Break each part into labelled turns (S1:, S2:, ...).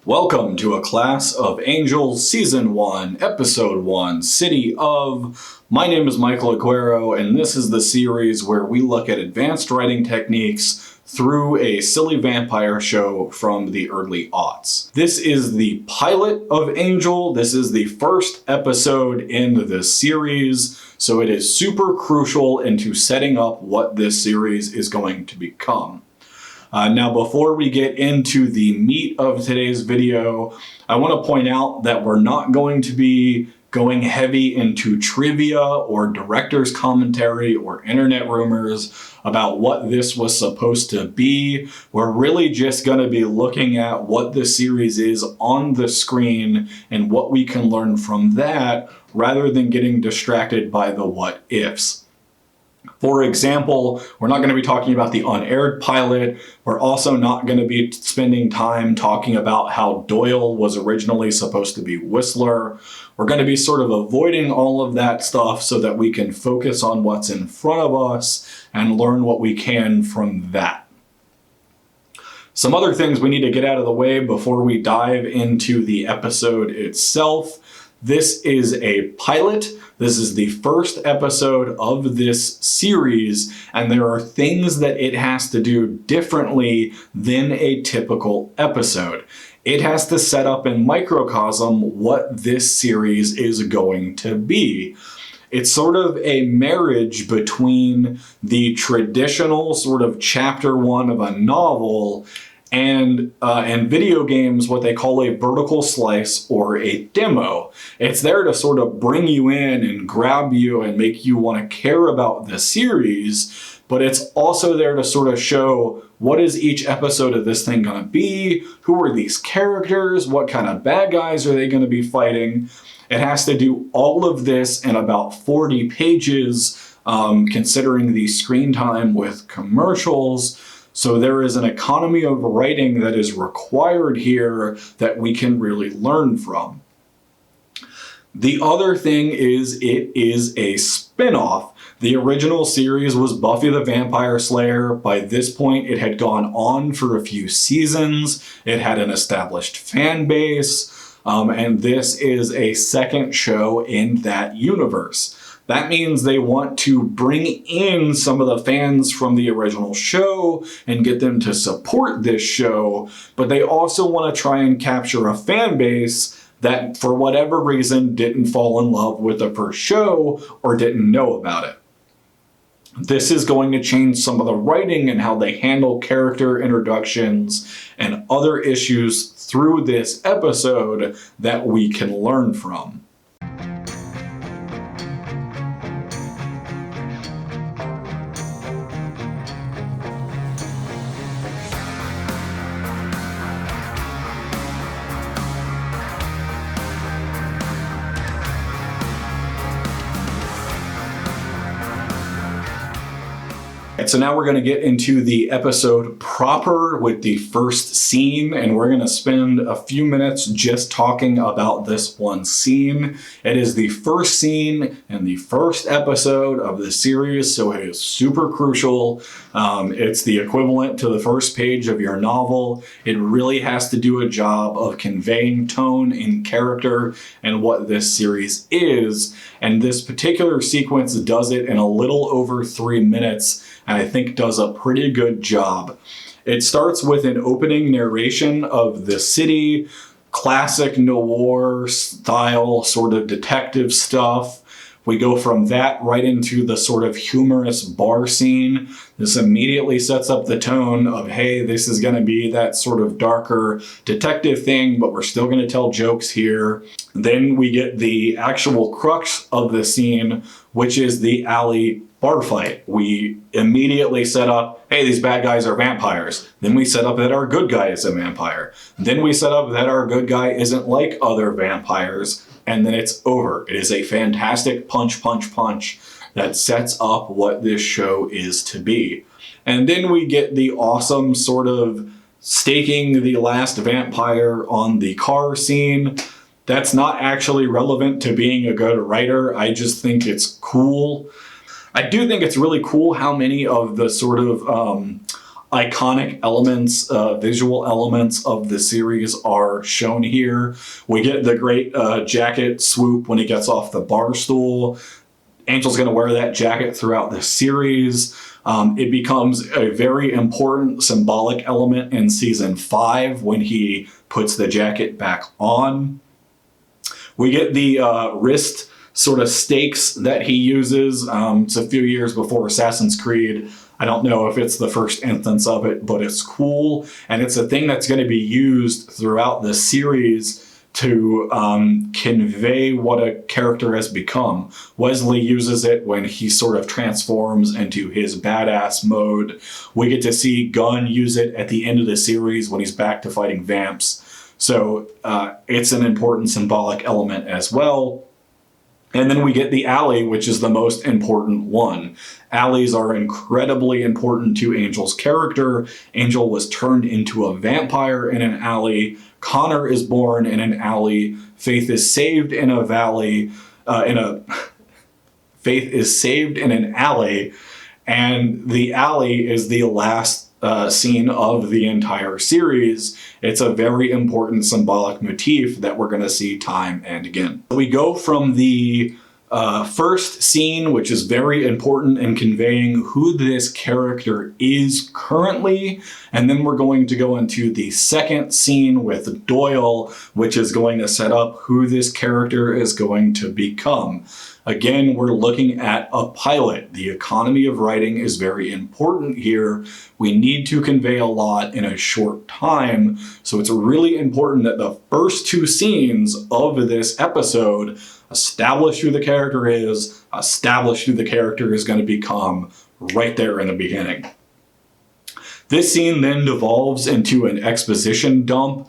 S1: Welcome to A Class of Angels, Season 1, Episode 1, City of. My name is Michael Aguero, and this is the series where we look at advanced writing techniques through a silly vampire show from the early aughts. This is the pilot of Angel. This is the first episode in the series, so it is super crucial into setting up what this series is going to become. Now, before we get into the meat of today's video, I want to point out that we're not going to be going heavy into trivia or director's commentary or internet rumors about what this was supposed to be. We're really just going to be looking at what the series is on the screen and what we can learn from that, rather than getting distracted by the what ifs. For example, we're not going to be talking about the unaired pilot. We're also not going to be spending time talking about how Doyle was originally supposed to be Whistler. We're going to be sort of avoiding all of that stuff so that we can focus on what's in front of us and learn what we can from that. Some other things we need to get out of the way before we dive into the episode itself. This is a pilot. This is the first episode of this series, and there are things that it has to do differently than a typical episode. It has to set up in microcosm what this series is going to be. It's sort of a marriage between the traditional sort of chapter one of a novel and video games, what they call a vertical slice or a demo. It's there to sort of bring you in and grab you and make you want to care about the series, but it's also there to sort of show what is each episode of this thing going to be, who are these characters, what kind of bad guys are they going to be fighting. It has to do all of this in about 40 pages, considering the screen time with commercials. So there is an economy of writing that is required here that we can really learn from. The other thing is it is a spin-off. The original series was Buffy the Vampire Slayer. By this point, it had gone on for a few seasons. It had an established fan base, and this is a second show in that universe. That means they want to bring in some of the fans from the original show and get them to support this show, but they also want to try and capture a fan base that, for whatever reason, didn't fall in love with the first show or didn't know about it. This is going to change some of the writing and how they handle character introductions and other issues through this episode that we can learn from. So now we're going to get into the episode proper with the first scene, and we're going to spend a few minutes just talking about this one scene. It is the first scene in the first episode of the series, so it is super crucial. It's the equivalent to the first page of your novel. It really has to do a job of conveying tone and character and what this series is, and this particular sequence does it in a little over 3 minutes, and I think does a pretty good job. It starts with an opening narration of the city, classic noir style sort of detective stuff. We go from that right into the sort of humorous bar scene. This immediately sets up the tone of, hey, this is going to be that sort of darker detective thing, but we're still going to tell jokes here. Then we get the actual crux of the scene, which is the alley bar fight. We immediately set up, hey, these bad guys are vampires. Then we set up that our good guy is a vampire. Then we set up that our good guy isn't like other vampires. And then it's over. It is a fantastic punch that sets up what this show is to be. And then we get the awesome sort of staking the last vampire on the car scene. That's not actually relevant to being a good writer. I just think it's cool. I do think it's really cool how many of the sort of iconic elements, visual elements of the series are shown here. We get the great jacket swoop when he gets off the bar stool. Angel's going to wear that jacket throughout the series. It becomes a very important symbolic element in season 5 when he puts the jacket back on. We get the wrist sort of stakes that he uses. It's a few years before Assassin's Creed. I don't know if it's the first instance of it, but it's cool. And it's a thing that's going to be used throughout the series to convey what a character has become. Wesley uses it when he sort of transforms into his badass mode. We get to see Gunn use it at the end of the series when he's back to fighting vamps. So it's an important symbolic element as well. And then we get the alley, which is the most important one. Alleys are incredibly important to Angel's character. Angel was turned into a vampire in an alley. Connor is born in an alley. Faith is saved in a valley. Faith is saved in an alley, and the alley is the last scene of the entire series. It's a very important symbolic motif that we're going to see time and again. We go from the first scene, which is very important in conveying who this character is currently, and then we're going to go into the second scene with Doyle, which is going to set up who this character is going to become. Again, we're looking at a pilot. The economy of writing is very important here. We need to convey a lot in a short time, so it's really important that the first 2 scenes of this episode establish who the character is, establish who the character is going to become right there in the beginning. This scene then devolves into an exposition dump.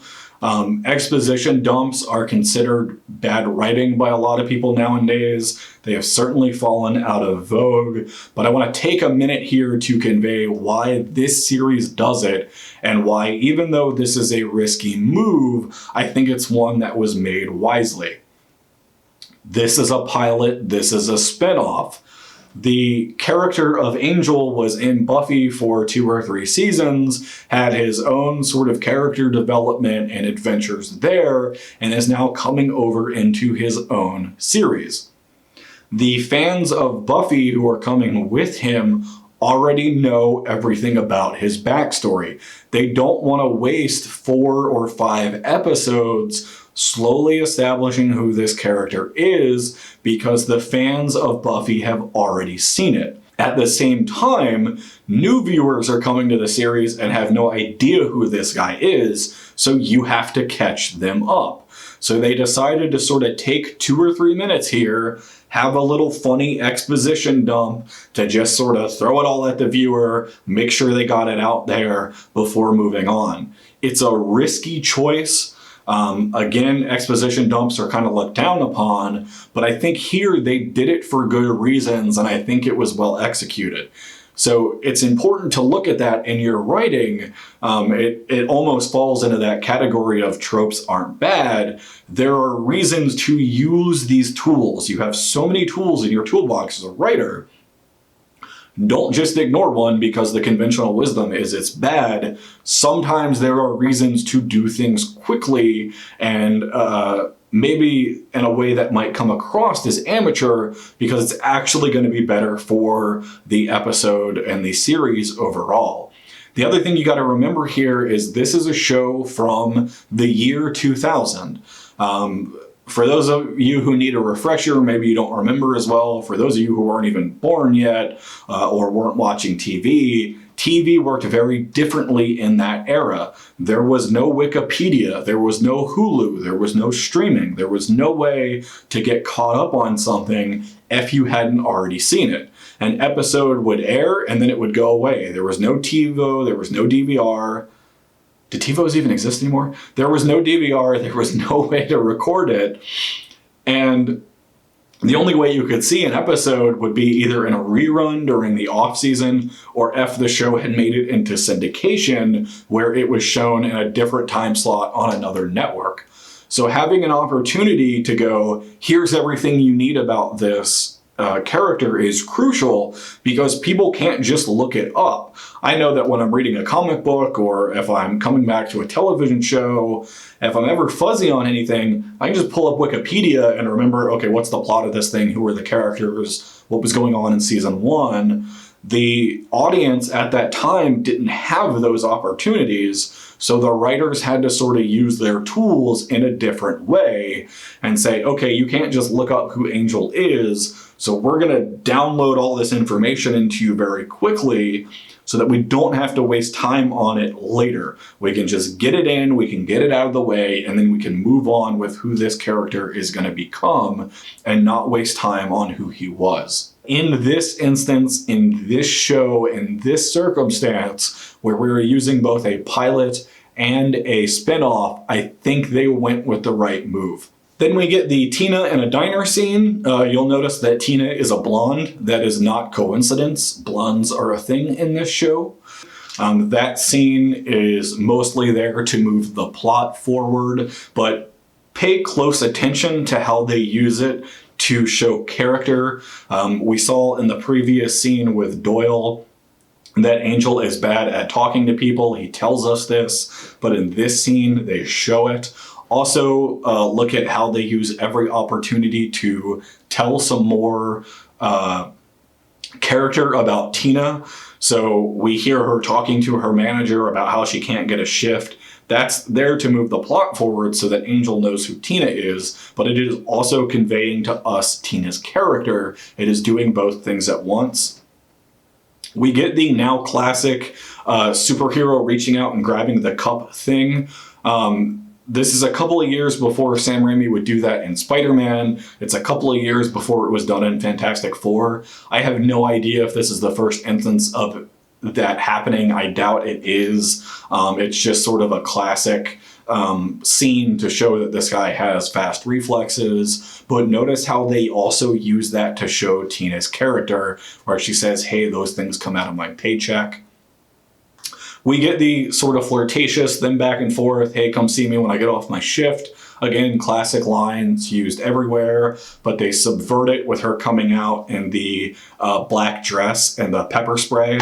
S1: Exposition dumps are considered bad writing by a lot of people nowadays. They have certainly fallen out of vogue, but I want to take a minute here to convey why this series does it and why, even though this is a risky move, I think it's one that was made wisely. This is a pilot, this is a spinoff. The character of Angel was in Buffy for 2 or 3 seasons, had his own sort of character development and adventures there, and is now coming over into his own series. The fans of Buffy who are coming with him already know everything about his backstory. They don't want to waste 4 or 5 episodes slowly establishing who this character is because the fans of Buffy have already seen it. At the same time, new viewers are coming to the series and have no idea who this guy is, so you have to catch them up. So they decided to sort of take 2 or 3 minutes here, have a little funny exposition dump to just sort of throw it all at the viewer, make sure they got it out there before moving on. It's a risky choice. Again, exposition dumps are kind of looked down upon, but I think here they did it for good reasons, and I think it was well executed. So it's important to look at that in your writing. It almost falls into that category of tropes aren't bad. There are reasons to use these tools. You have so many tools in your toolbox as a writer. Don't just ignore one because the conventional wisdom is it's bad. Sometimes there are reasons to do things quickly and maybe in a way that might come across as amateur because it's actually going to be better for the episode and the series overall. The other thing you got to remember here is this is a show from the year 2000. For those of you who need a refresher, maybe you don't remember as well. For those of you who aren't even born yet or weren't watching TV, TV worked very differently in that era. There was no Wikipedia, there was no Hulu, there was no streaming, there was no way to get caught up on something if you hadn't already seen it. An episode would air and then it would go away. There was no TiVo, there was no DVR. Did TiVos even exist anymore? There was no DVR, there was no way to record it, and the only way you could see an episode would be either in a rerun during the off-season or if the show had made it into syndication where it was shown in a different time slot on another network. So having an opportunity to go, here's everything you need about this character is crucial because people can't just look it up. I know that when I'm reading a comic book or if I'm coming back to a television show, if I'm ever fuzzy on anything, I can just pull up Wikipedia and remember, okay, what's the plot of this thing? Who are the characters? What was going on in season 1? The audience at that time didn't have those opportunities, so the writers had to sort of use their tools in a different way and say, okay, you can't just look up who Angel is, so we're going to download all this information into you very quickly so that we don't have to waste time on it later. We can just get it in, we can get it out of the way, and then we can move on with who this character is going to become and not waste time on who he was. In this instance, in this show, in this circumstance, where we were using both a pilot and a spin-off, I think they went with the right move. Then we get the Tina in a diner scene. You'll notice that Tina is a blonde. That is not coincidence. Blondes are a thing in this show. That scene is mostly there to move the plot forward, but pay close attention to how they use it to show character. We saw in the previous scene with Doyle that Angel is bad at talking to people. He tells us this, but in this scene, they show it. Also, look at how they use every opportunity to tell some more character about Tina. So we hear her talking to her manager about how she can't get a shift. That's there to move the plot forward so that Angel knows who Tina is, but it is also conveying to us Tina's character. It is doing both things at once. We get the now classic superhero reaching out and grabbing the cup thing. This is a couple of years before Sam Raimi would do that in Spider-Man. It's a couple of years before it was done in Fantastic Four. I have no idea if this is the first instance of that happening. I doubt it is. It's just sort of a classic scene to show that this guy has fast reflexes. But notice how they also use that to show Tina's character, where she says, hey, those things come out of my paycheck. We get the sort of flirtatious, then back and forth, hey, come see me when I get off my shift. Again, classic lines used everywhere, but they subvert it with her coming out in the black dress and the pepper spray.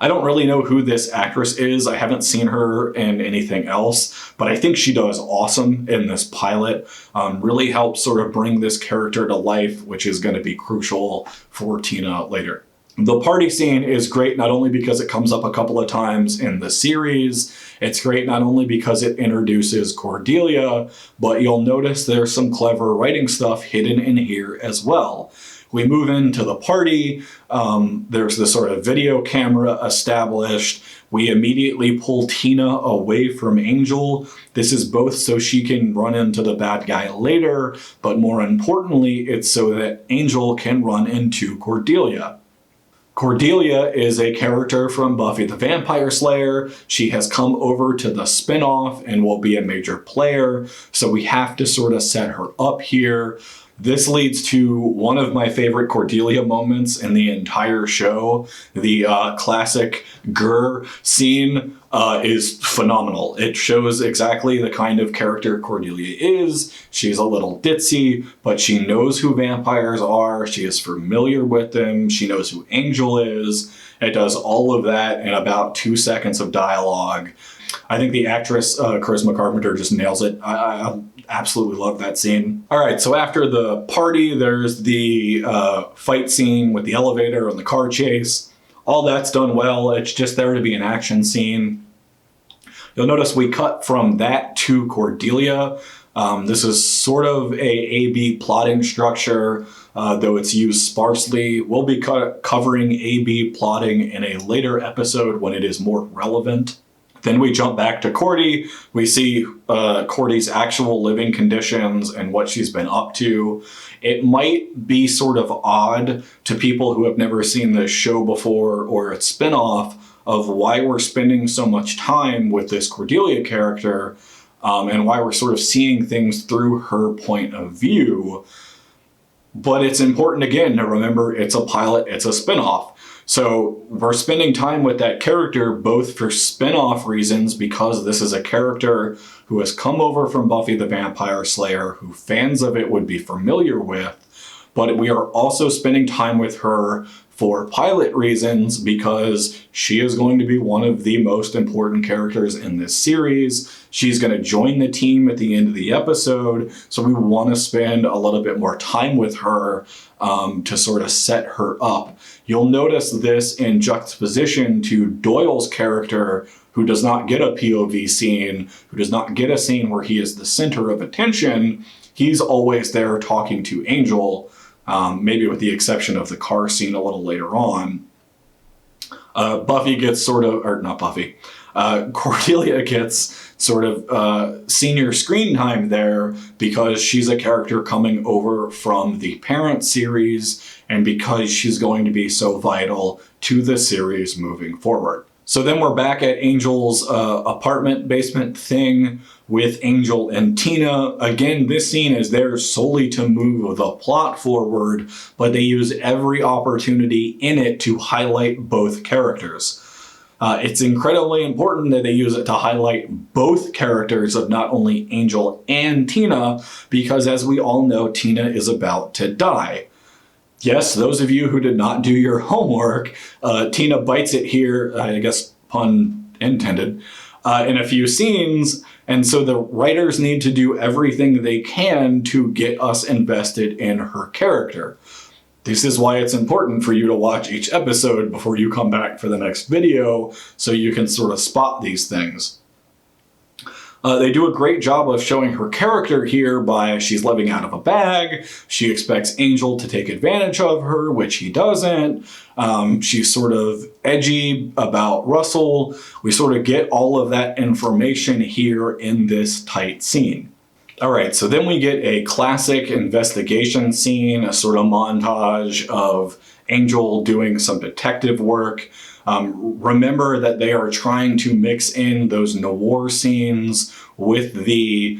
S1: I don't really know who this actress is. I haven't seen her in anything else, but I think she does awesome in this pilot. Really helps sort of bring this character to life, which is going to be crucial for Tina later. The party scene is great not only because it comes up a couple of times in the series, it's great not only because it introduces Cordelia, but you'll notice there's some clever writing stuff hidden in here as well. We move into the party, there's this sort of video camera established. We immediately pull Tina away from Angel. This is both so she can run into the bad guy later, but more importantly, it's so that Angel can run into Cordelia. Cordelia is a character from Buffy the Vampire Slayer. She has come over to the spin-off and will be a major player, so we have to sort of set her up here. This leads to one of my favorite Cordelia moments in the entire show. The classic grr scene is phenomenal. It shows exactly the kind of character Cordelia is. She's a little ditzy, but she knows who vampires are. She is familiar with them. She knows who Angel is. It does all of that in about 2 seconds of dialogue. I think the actress, Charisma Carpenter, just nails it. I absolutely love that scene. All right, so after the party, there's the fight scene with the elevator and the car chase. All that's done well. It's just there to be an action scene. You'll notice we cut from that to Cordelia. This is sort of a A-B plotting structure, though it's used sparsely. We'll be covering A-B plotting in a later episode when it is more relevant. Then we jump back to Cordy. We see Cordy's actual living conditions and what she's been up to. It might be sort of odd to people who have never seen this show before or its spinoff of why we're spending so much time with this Cordelia character and why we're sort of seeing things through her point of view. But it's important, again, to remember it's a pilot, it's a spinoff. So we're spending time with that character both for spin-off reasons, because this is a character who has come over from Buffy the Vampire Slayer, who fans of it would be familiar with, but we are also spending time with her for pilot reasons because she is going to be one of the most important characters in this series. She's going to join the team at the end of the episode, so we want to spend a little bit more time with her to sort of set her up. You'll notice this in juxtaposition to Doyle's character, who does not get a POV scene, who does not get a scene where he is the center of attention. He's always there talking to Angel, maybe with the exception of the car scene a little later on. Buffy gets sort of, or not Buffy, Cordelia gets sort of senior screen time there because she's a character coming over from the parent series and because she's going to be so vital to the series moving forward. So then we're back at Angel's apartment basement thing with Angel and Tina. Again, this scene is there solely to move the plot forward, but they use every opportunity in it to highlight both characters. It's incredibly important that they use it to highlight both characters of not only Angel and Tina, because as we all know, Tina is about to die. Yes, those of you who did not do your homework, Tina bites it here, I guess pun intended, in a few scenes, and so the writers need to do everything they can to get us invested in her character. This is why it's important for you to watch each episode before you come back for the next video, so you can sort of spot these things. They do a great job of showing her character here by she's living out of a bag. She expects Angel to take advantage of her, which he doesn't. She's sort of edgy about Russell. We sort of get all of that information here in this tight scene. All right, so then we get a classic investigation scene, a sort of montage of Angel doing some detective work. Remember that they are trying to mix in those noir scenes with the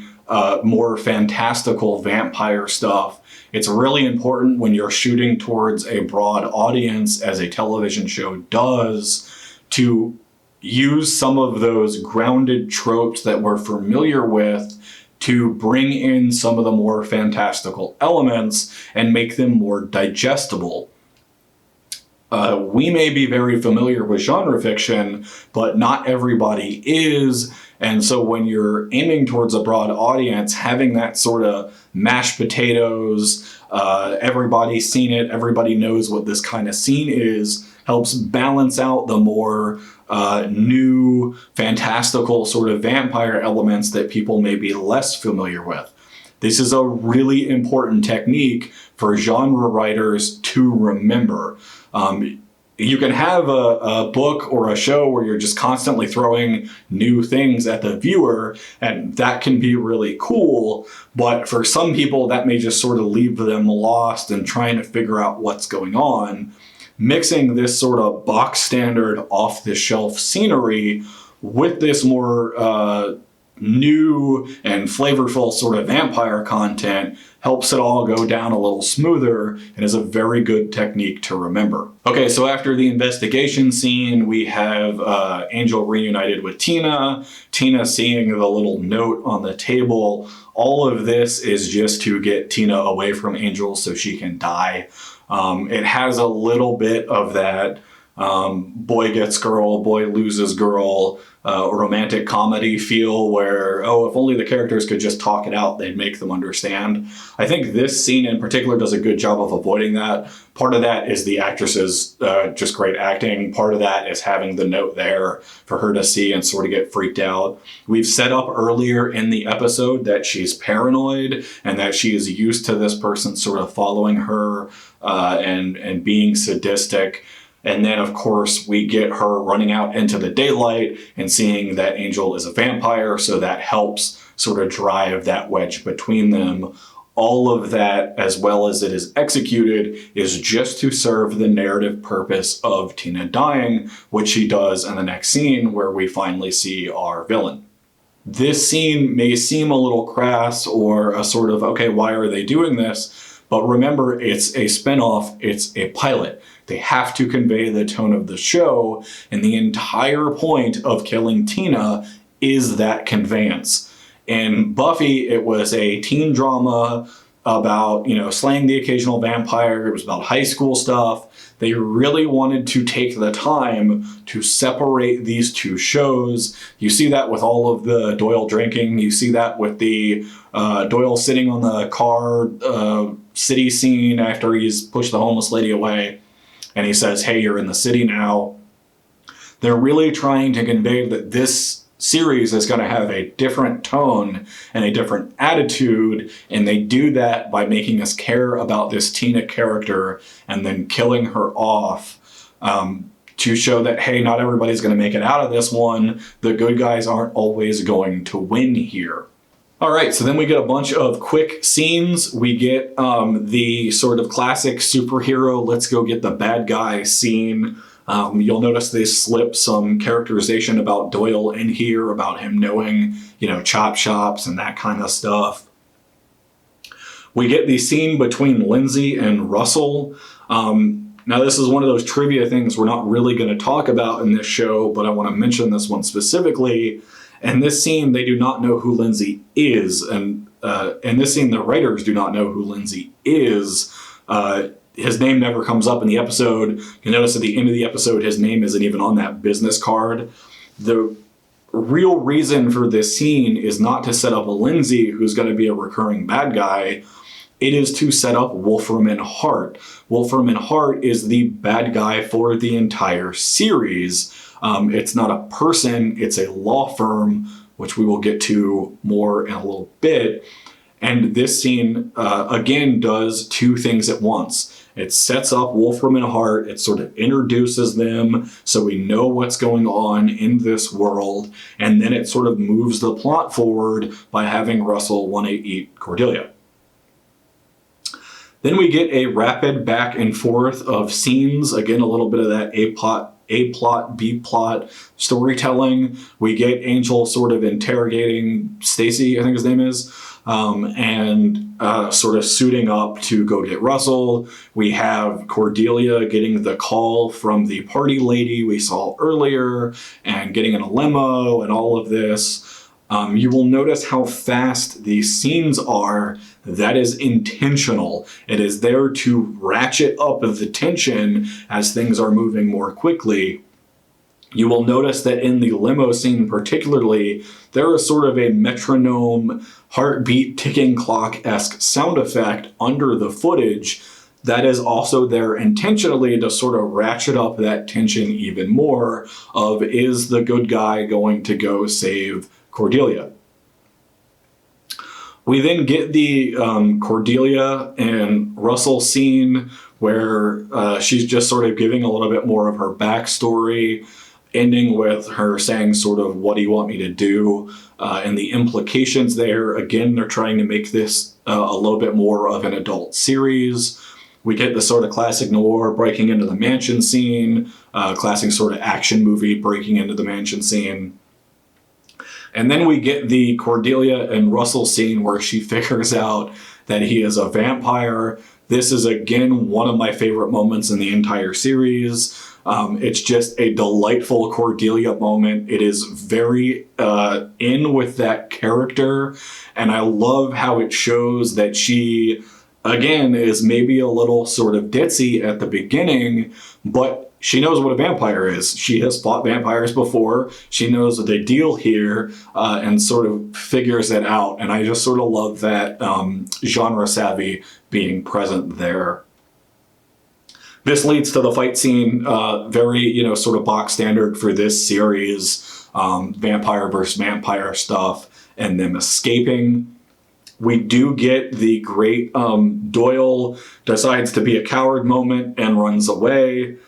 S1: more fantastical vampire stuff. It's really important when you're shooting towards a broad audience, as a television show does, to use some of those grounded tropes that we're familiar with to bring in some of the more fantastical elements and make them more digestible. We may be very familiar with genre fiction, but not everybody is. And so when you're aiming towards a broad audience, having that sort of mashed potatoes, everybody's seen it, everybody knows what this kind of scene is, helps balance out the more new, fantastical sort of vampire elements that people may be less familiar with. This is a really important technique for genre writers to remember. You can have a book or a show where you're just constantly throwing new things at the viewer, and that can be really cool, but for some people that may just sort of leave them lost and trying to figure out what's going on. Mixing this sort of box standard off-the-shelf scenery with this more new and flavorful sort of vampire content helps it all go down a little smoother and is a very good technique to remember. Okay, so after the investigation scene, we have Angel reunited with Tina, Tina seeing the little note on the table. All of this is just to get Tina away from Angel so she can die. It has a little bit of that boy gets girl, boy loses girl, romantic comedy feel where, oh, if only the characters could just talk it out, they'd make them understand. I think this scene in particular does a good job of avoiding that. Part of that is the actress's just great acting. Part of that is having the note there for her to see and sort of get freaked out. We've set up earlier in the episode that she's paranoid and that she is used to this person sort of following her and being sadistic. And then, of course, we get her running out into the daylight and seeing that Angel is a vampire, so that helps sort of drive that wedge between them. All of that, as well as it is executed, is just to serve the narrative purpose of Tina dying, which she does in the next scene where we finally see our villain. This scene may seem a little crass or a sort of, okay, why are they doing this? But remember, it's a spinoff, it's a pilot. They have to convey the tone of the show, and the entire point of killing Tina is that conveyance. In Buffy, it was a teen drama about, slaying the occasional vampire. It was about high school stuff. They really wanted to take the time to separate these two shows. You see that with all of the Doyle drinking. You see that with the Doyle sitting on the car city scene after he's pushed the homeless lady away. And he says, hey, you're in the city now. They're really trying to convey that this series is going to have a different tone and a different attitude, and they do that by making us care about this Tina character and then killing her off to show that, hey, not everybody's going to make it out of this one. The good guys aren't always going to win here. All right, so then we get a bunch of quick scenes. We get the sort of classic superhero, let's go get the bad guy scene. You'll notice they slip some characterization about Doyle in here, about him knowing, chop shops and that kind of stuff. We get the scene between Lindsay and Russell. Now, this is one of those trivia things we're not really going to talk about in this show, but I want to mention this one specifically. In this scene, they do not know who Lindsay is. And in this scene, the writers do not know who Lindsay is. His name never comes up in the episode. You notice at the end of the episode, his name isn't even on that business card. The real reason for this scene is not to set up a Lindsay who's going to be a recurring bad guy. It is to set up Wolfram and Hart. Wolfram and Hart is the bad guy for the entire series. It's not a person, it's a law firm, which we will get to more in a little bit. And this scene, again, does two things at once. It sets up Wolfram and Hart. It sort of introduces them so we know what's going on in this world. And then it sort of moves the plot forward by having Russell want to eat Cordelia. Then we get a rapid back and forth of scenes. Again, a little bit of that A-plot, B-plot storytelling. We get Angel sort of interrogating Stacy, I think his name is, and sort of suiting up to go get Russell. We have Cordelia getting the call from the party lady we saw earlier and getting in a limo and all of this. You will notice how fast these scenes are. That is intentional. It is there to ratchet up the tension as things are moving more quickly. You will notice that in the limo scene particularly, there is sort of a metronome, heartbeat, ticking clock-esque sound effect under the footage that is also there intentionally to sort of ratchet up that tension even more of, is the good guy going to go save Cordelia? We then get the Cordelia and Russell scene where she's just sort of giving a little bit more of her backstory, ending with her saying sort of, what do you want me to do? And the implications there, again, they're trying to make this a little bit more of an adult series. We get the sort of classic noir breaking into the mansion scene, classic sort of action movie breaking into the mansion scene. And then we get the Cordelia and Russell scene where she figures out that he is a vampire. This is, again, one of my favorite moments in the entire series. It's just a delightful Cordelia moment. It is very in with that character, and I love how it shows that she, again, is maybe a little sort of ditzy at the beginning, but she knows what a vampire is. She has fought vampires before. She knows the deal here and sort of figures it out. And I just sort of love that genre savvy being present there. This leads to the fight scene, very, sort of box standard for this series, vampire versus vampire stuff, and them escaping. We do get the great Doyle decides to be a coward moment and runs away.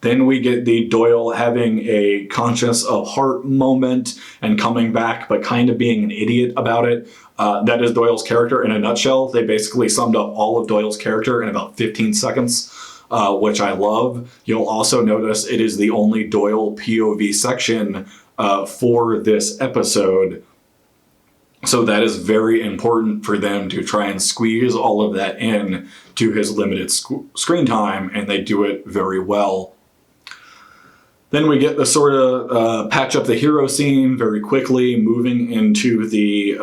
S1: Then we get the Doyle having a conscious of heart moment and coming back, but kind of being an idiot about it. That is Doyle's character in a nutshell. They basically summed up all of Doyle's character in about 15 seconds, which I love. You'll also notice it is the only Doyle POV section for this episode. So that is very important for them to try and squeeze all of that in to his limited screen time, and they do it very well. Then we get the sort of patch up the hero scene very quickly, moving into the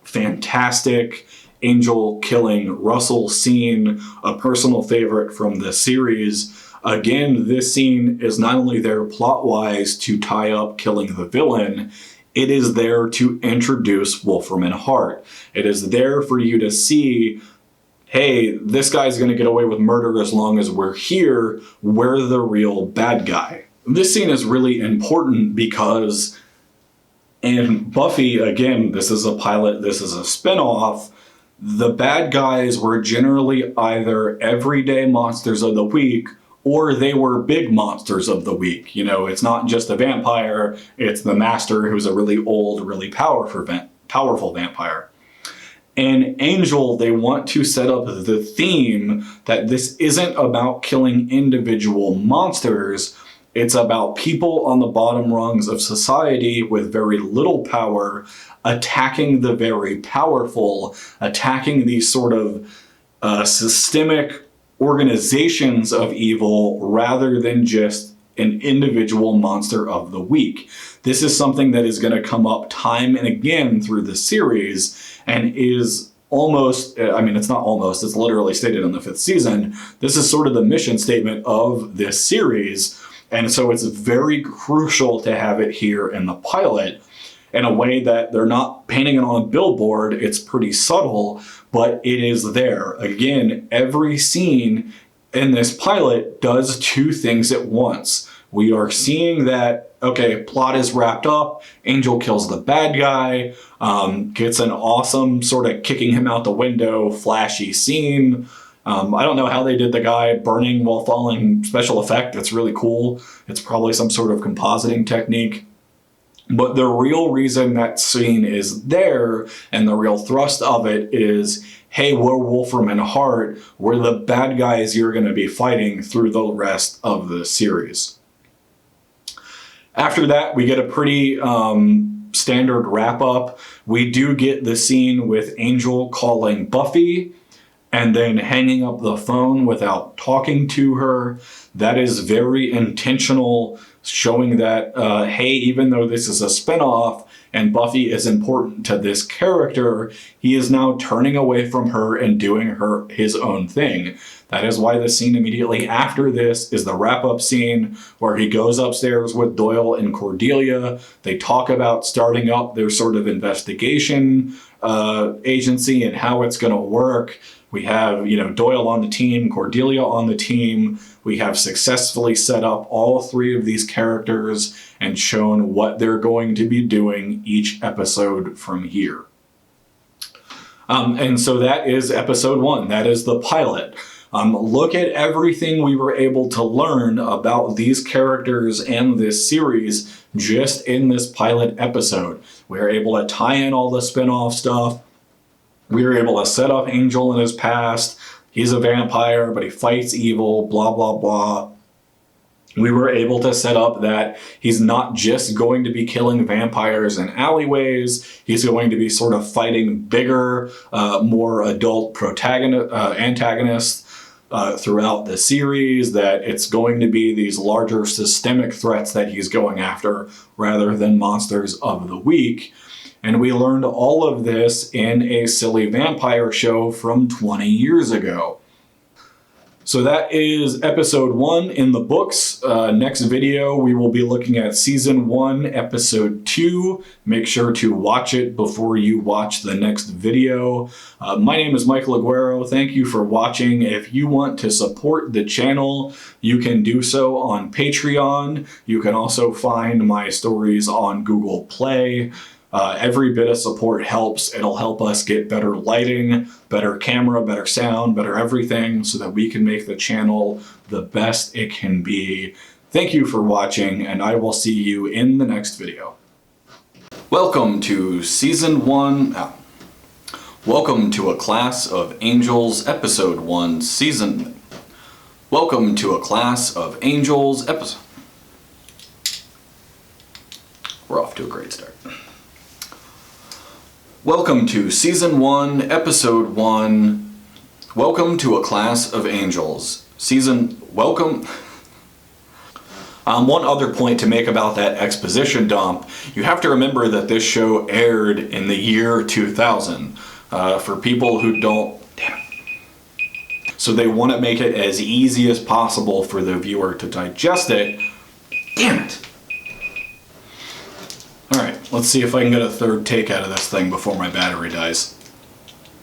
S1: fantastic Angel killing Russell scene, a personal favorite from the series. Again, this scene is not only there plot-wise to tie up killing the villain, it is there to introduce Wolfram and Hart. It is there for you to see, hey, this guy's going to get away with murder as long as we're here. We're the real bad guy. This scene is really important because in Buffy, again, this is a pilot, this is a spinoff, the bad guys were generally either everyday monsters of the week or they were big monsters of the week. You know, it's not just a vampire, it's the master who's a really old, really powerful vampire. In Angel, they want to set up the theme that this isn't about killing individual monsters, it's about people on the bottom rungs of society with very little power attacking the very powerful, attacking these sort of systemic organizations of evil rather than just an individual monster of the week. This is something that is going to come up time and again through the series and is almost, I mean, it's not almost, it's literally stated in the 5th season. This is sort of the mission statement of this series. And so it's very crucial to have it here in the pilot in a way that they're not painting it on a billboard. It's pretty subtle, but it is there. Again, every scene in this pilot does two things at once. We are seeing that, okay, plot is wrapped up, Angel kills the bad guy, gets an awesome sort of kicking him out the window, flashy scene. I don't know how they did the guy burning while falling special effect. It's really cool. It's probably some sort of compositing technique. But the real reason that scene is there and the real thrust of it is, hey, we're Wolfram and Hart. We're the bad guys you're going to be fighting through the rest of the series. After that, we get a pretty standard wrap-up. We do get the scene with Angel calling Buffy and then hanging up the phone without talking to her. That is very intentional, showing that, hey, even though this is a spinoff and Buffy is important to this character, he is now turning away from her and doing his own thing. That is why the scene immediately after this is the wrap-up scene where he goes upstairs with Doyle and Cordelia. They talk about starting up their sort of investigation agency and how it's going to work. We have, Doyle on the team, Cordelia on the team. We have successfully set up all three of these characters and shown what they're going to be doing each episode from here. And so that is episode 1. That is the pilot. Look at everything we were able to learn about these characters and this series just in this pilot episode. We were able to tie in all the spin-off stuff. We were able to set up Angel in his past. He's a vampire, but he fights evil, blah, blah, blah. We were able to set up that he's not just going to be killing vampires in alleyways. He's going to be sort of fighting bigger, more adult antagonists throughout the series, that it's going to be these larger systemic threats that he's going after rather than monsters of the week. And we learned all of this in a silly vampire show from 20 years ago. So that is episode 1 in the books. Next video, we will be looking at season 1, episode 2. Make sure to watch it before you watch the next video. My name is Michael Aguero. Thank you for watching. If you want to support the channel, you can do so on Patreon. You can also find my stories on Google Play. Every bit of support helps. It'll help us get better lighting, better camera, better sound, better everything, so that we can make the channel the best it can be. Thank you for watching, and I will see you in the next video. Welcome to season 1. Welcome to A Class of Angels, episode 1, season. Welcome to A Class of Angels, episode. We're off to a great start. Welcome to Season 1, Episode 1. Welcome to A Class of Angels. Welcome. One other point to make about that exposition dump. You have to remember that this show aired in the year 2000. for people who don't. Damn it. So they want to make it as easy as possible for the viewer to digest it. Damn it. Alright, let's see if I can get a third take out of this thing before my battery dies.